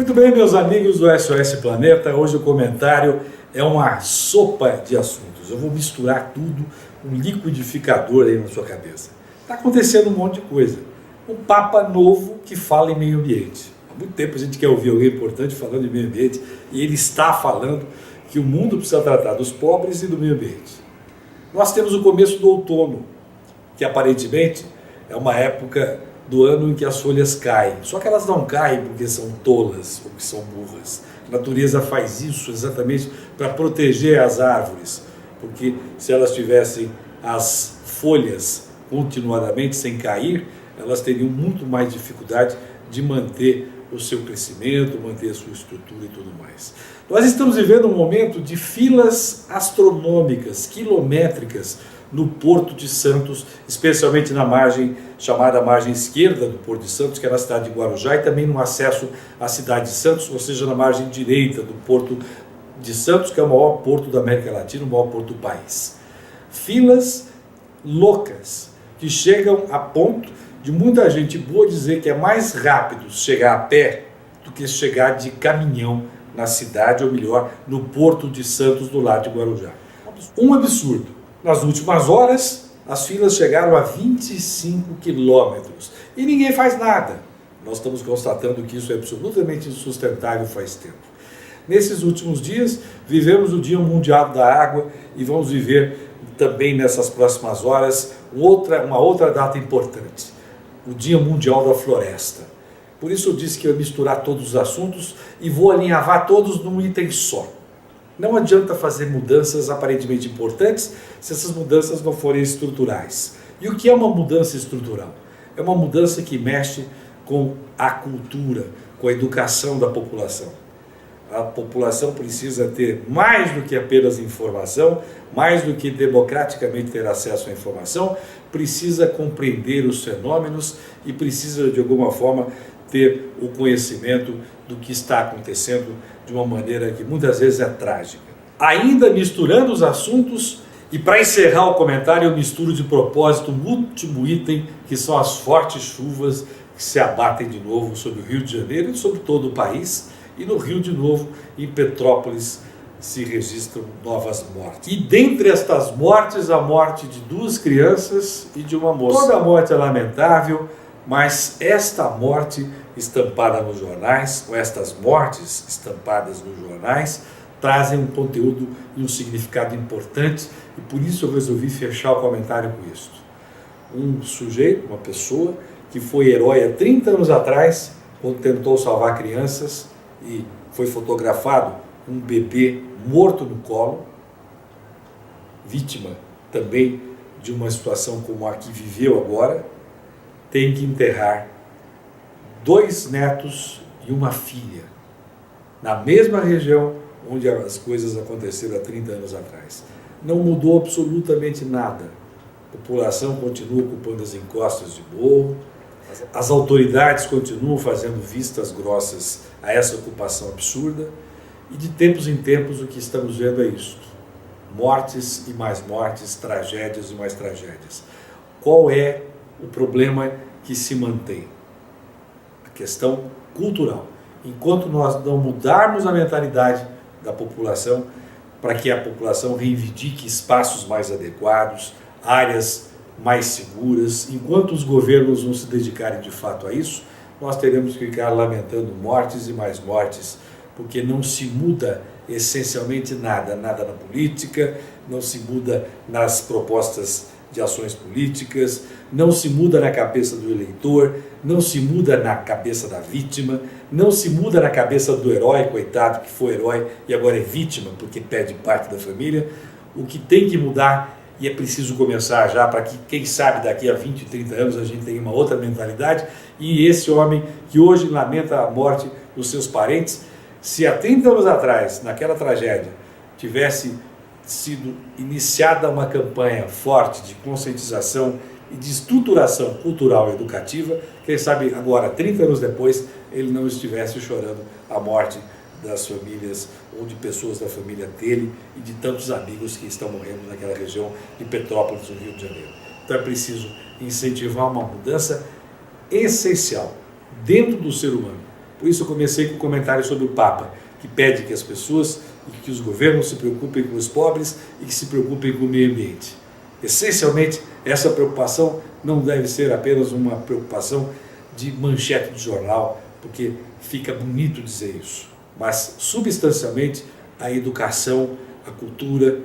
Muito bem, meus amigos do SOS Planeta, hoje o comentário é uma sopa de assuntos. Eu vou misturar tudo, um liquidificador aí na sua cabeça. Está acontecendo um monte de coisa. Um Papa novo que fala em meio ambiente. Há muito tempo a gente quer ouvir alguém importante falando de meio ambiente e ele está falando que o mundo precisa tratar dos pobres e do meio ambiente. Nós temos o começo do outono, que aparentemente é uma época do ano em que as folhas caem. Só que elas não caem porque são tolas ou que são burras. A natureza faz isso exatamente para proteger as árvores, porque se elas tivessem as folhas continuadamente sem cair, elas teriam muito mais dificuldade de manter o seu crescimento, manter a sua estrutura e tudo mais. Nós estamos vivendo um momento de filas astronômicas, quilométricas, no Porto de Santos, especialmente na margem, chamada margem esquerda do Porto de Santos, que é na cidade de Guarujá, e também no acesso à cidade de Santos, ou seja, na margem direita do Porto de Santos, que é o maior porto da América Latina, o maior porto do país. Filas loucas, que chegam a ponto de muita gente boa dizer que é mais rápido chegar a pé do que chegar de caminhão na cidade, ou melhor, no Porto de Santos, do lado de Guarujá. Um absurdo. Nas últimas horas, as filas chegaram a 25 quilômetros e ninguém faz nada. Nós estamos constatando que isso é absolutamente insustentável faz tempo. Nesses últimos dias, vivemos o Dia Mundial da Água e vamos viver também nessas próximas horas uma outra data importante, o Dia Mundial da Floresta. Por isso eu disse que eu ia misturar todos os assuntos e vou alinhavar todos num item só. Não adianta fazer mudanças aparentemente importantes se essas mudanças não forem estruturais. E o que é uma mudança estrutural? É uma mudança que mexe com a cultura, com a educação da população. A população precisa ter mais do que apenas informação, mais do que democraticamente ter acesso à informação, precisa compreender os fenômenos e precisa de alguma forma ter o conhecimento do que está acontecendo de uma maneira que muitas vezes é trágica. Ainda misturando os assuntos, e para encerrar o comentário eu misturo de propósito o último item, que são as fortes chuvas que se abatem de novo sobre o Rio de Janeiro e sobre todo o país, e no Rio de novo, em Petrópolis, se registram novas mortes. E dentre estas mortes, a morte de 2 crianças e de uma moça. Toda morte é lamentável, mas esta morte estampada nos jornais, ou estas mortes estampadas nos jornais, trazem um conteúdo e um significado importante, e por isso eu resolvi fechar o comentário com isso. Um sujeito, uma pessoa, que foi herói há 30 anos atrás, quando tentou salvar crianças, e foi fotografado um bebê morto no colo, vítima também de uma situação como a que viveu agora, tem que enterrar 2 netos e uma filha, na mesma região onde as coisas aconteceram há 30 anos atrás. Não mudou absolutamente nada. A população continua ocupando as encostas de morro, as autoridades continuam fazendo vistas grossas a essa ocupação absurda, e de tempos em tempos o que estamos vendo é isso. Mortes e mais mortes, tragédias e mais tragédias. Qual é o problema que se mantém? A questão cultural. Enquanto nós não mudarmos a mentalidade da população, para que a população reivindique espaços mais adequados, áreas mais seguras, enquanto os governos não se dedicarem de fato a isso, nós teremos que ficar lamentando mortes e mais mortes, porque não se muda essencialmente nada na política, não se muda nas propostas de ações políticas, não se muda na cabeça do eleitor, não se muda na cabeça da vítima, não se muda na cabeça do herói, coitado, que foi herói e agora é vítima porque perde parte da família. O que tem que mudar, e é preciso começar já, para que, quem sabe, daqui a 20, 30 anos a gente tenha uma outra mentalidade, e esse homem que hoje lamenta a morte dos seus parentes, se há 30 anos atrás, naquela tragédia, tivesse sido iniciada uma campanha forte de conscientização e de estruturação cultural e educativa, quem sabe agora, 30 anos depois, ele não estivesse chorando a morte das famílias ou de pessoas da família dele e de tantos amigos que estão morrendo naquela região de Petrópolis, no Rio de Janeiro. Então é preciso incentivar uma mudança essencial dentro do ser humano. Por isso eu comecei com um comentário sobre o Papa, que pede que as pessoas e que os governos se preocupem com os pobres e que se preocupem com o meio ambiente. Essencialmente, essa preocupação não deve ser apenas uma preocupação de manchete de jornal, porque fica bonito dizer isso, mas substancialmente a educação, a cultura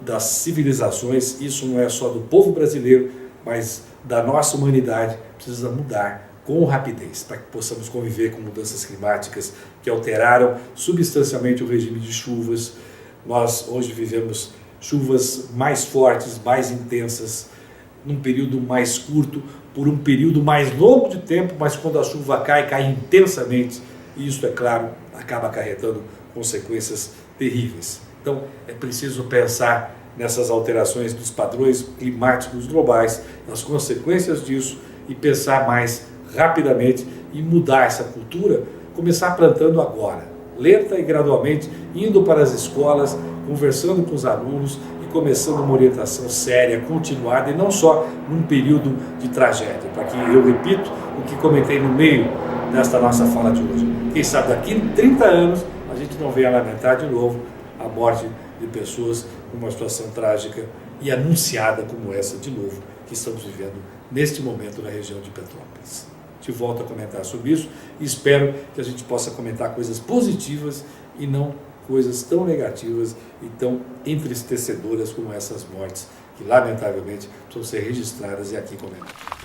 das civilizações, isso não é só do povo brasileiro, mas da nossa humanidade, precisa mudar com rapidez, para que possamos conviver com mudanças climáticas que alteraram substancialmente o regime de chuvas. Nós hoje vivemos chuvas mais fortes, mais intensas, num período mais curto, por um período mais longo de tempo, mas quando a chuva cai, cai intensamente, e isso, é claro, acaba acarretando consequências terríveis. Então, é preciso pensar nessas alterações dos padrões climáticos globais, nas consequências disso, e pensar mais rapidamente e mudar essa cultura, começar plantando agora, lenta e gradualmente, indo para as escolas, conversando com os alunos e começando uma orientação séria, continuada e não só num período de tragédia, para que eu repito o que comentei no meio desta nossa fala de hoje. Quem sabe daqui a 30 anos a gente não venha lamentar de novo a morte de pessoas numa situação trágica e anunciada como essa de novo que estamos vivendo neste momento na região de Petrópolis. Te volto a comentar sobre isso e espero que a gente possa comentar coisas positivas e não coisas tão negativas e tão entristecedoras como essas mortes que lamentavelmente precisam ser registradas e aqui comentadas.